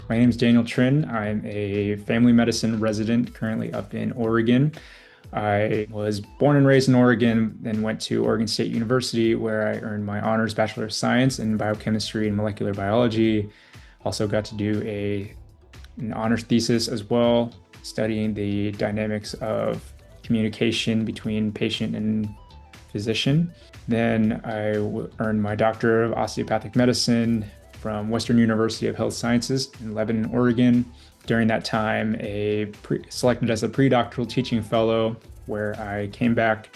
My name is Daniel Trinh. I'm a family medicine resident currently up in Oregon. I was born and raised in Oregon, then went to Oregon State University where I earned my honors Bachelor of Science in Biochemistry and Molecular Biology. Also got to do an honors thesis as well, studying the dynamics of communication between patient and physician. Then I earned my Doctor of Osteopathic Medicine from Western University of Health Sciences in Lebanon, Oregon. During that time, selected as a pre-doctoral teaching fellow, where I came back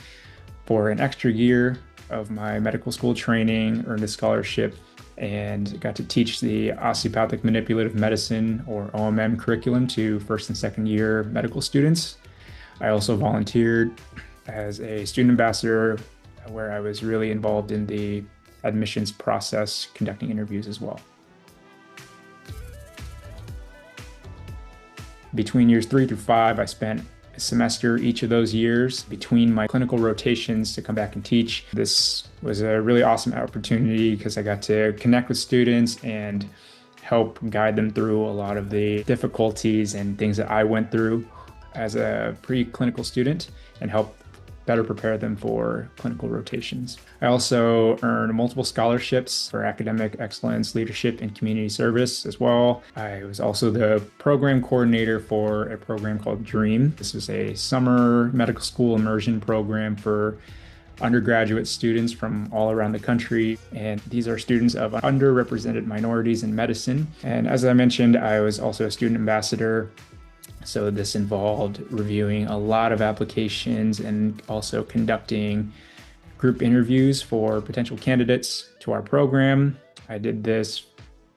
for an extra year of my medical school training, earned a scholarship, and got to teach the Osteopathic Manipulative Medicine, or OMM, curriculum to first and second year medical students. I also volunteered as a student ambassador, where I was really involved in the admissions process, conducting interviews as well. Between years 3 through 5, I spent a semester each of those years between my clinical rotations to come back and teach. This was a really awesome opportunity because I got to connect with students and help guide them through a lot of the difficulties and things that I went through as a pre-clinical student and help better prepare them for clinical rotations. I also earned multiple scholarships for academic excellence, leadership, and community service as well. I was also the program coordinator for a program called DREAM. This is a summer medical school immersion program for undergraduate students from all around the country. And these are students of underrepresented minorities in medicine. And as I mentioned, I was also a student ambassador. So this involved reviewing a lot of applications and also conducting group interviews for potential candidates to our program. I did this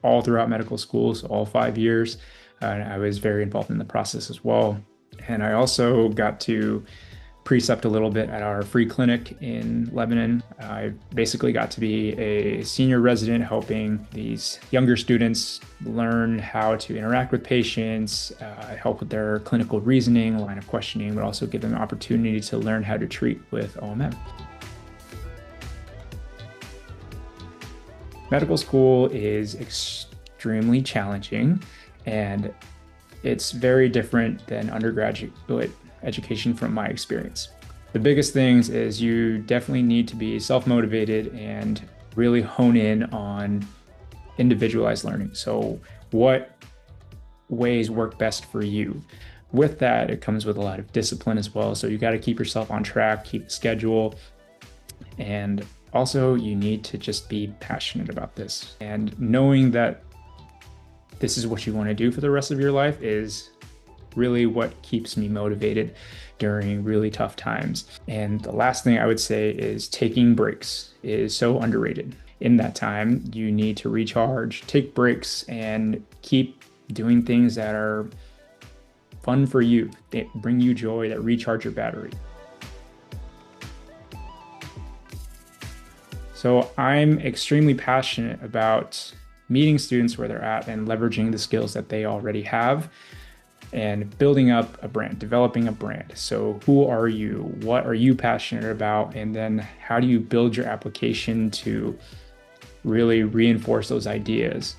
all throughout medical school, so all 5 years. And I was very involved in the process as well. And I also got to precept a little bit at our free clinic in Lebanon. I basically got to be a senior resident helping these younger students learn how to interact with patients, help with their clinical reasoning, line of questioning, but also give them an opportunity to learn how to treat with OMM. Medical school is extremely challenging, and it's very different than undergraduate education from my experience. The biggest things is you definitely need to be self-motivated and really hone in on individualized learning. So what ways work best for you? With that, it comes with a lot of discipline as well. So you got to keep yourself on track, keep the schedule, and also you need to just be passionate about this. And knowing that this is what you want to do for the rest of your life is really what keeps me motivated during really tough times. And the last thing I would say is taking breaks is so underrated. In that time, you need to recharge, take breaks, and keep doing things that are fun for you, that bring you joy, that recharge your battery. So I'm extremely passionate about meeting students where they're at and leveraging the skills that they already have, and building up a brand, developing a brand. So who are you? What are you passionate about? And then how do you build your application to really reinforce those ideas?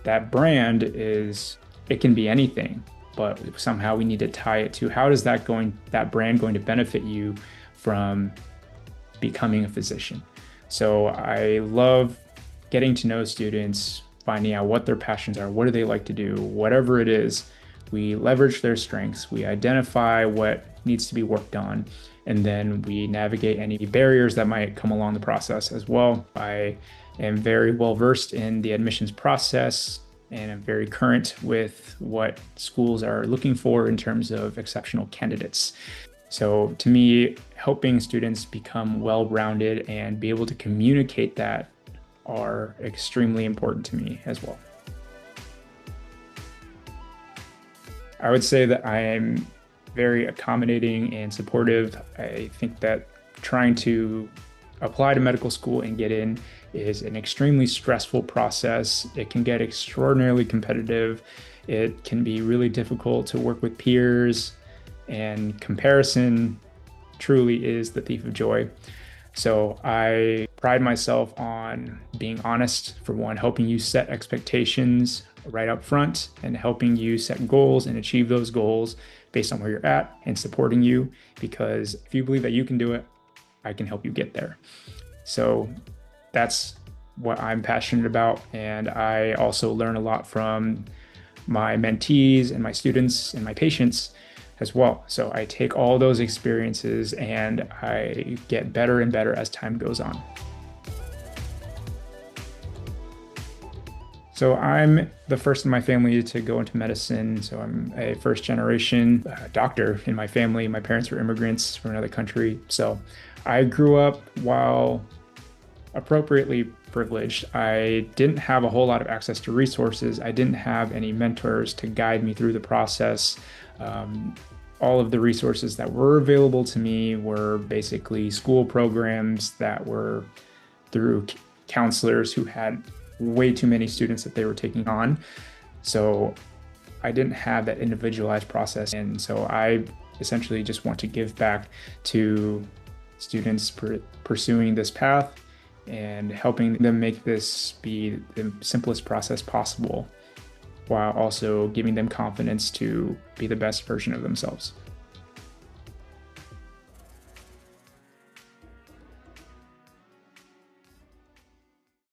That brand it can be anything, but somehow we need to tie it to how is that brand going to benefit you from becoming a physician? So I love getting to know students, finding out what their passions are, what do they like to do, whatever it is. We leverage their strengths, we identify what needs to be worked on, and then we navigate any barriers that might come along the process as well. I am very well versed in the admissions process, and I'm very current with what schools are looking for in terms of exceptional candidates. So to me, helping students become well-rounded and be able to communicate that are extremely important to me as well. I would say that I am very accommodating and supportive. I think that trying to apply to medical school and get in is an extremely stressful process. It can get extraordinarily competitive. It can be really difficult to work with peers, and comparison truly is the thief of joy. So I pride myself on being honest, for one, helping you set expectations right up front and helping you set goals and achieve those goals based on where you're at and supporting you. Because if you believe that you can do it, I can help you get there. So that's what I'm passionate about. And I also learn a lot from my mentees and my students and my patients as well. So I take all those experiences and I get better and better as time goes on. So I'm the first in my family to go into medicine. So I'm a first generation doctor in my family. My parents were immigrants from another country. So I grew up while appropriately privileged. I didn't have a whole lot of access to resources. I didn't have any mentors to guide me through the process. All of the resources that were available to me were basically school programs that were through counselors who had way too many students that they were taking on. So I didn't have that individualized process. And so I essentially just want to give back to students pursuing this path and helping them make this be the simplest process possible, while also giving them confidence to be the best version of themselves.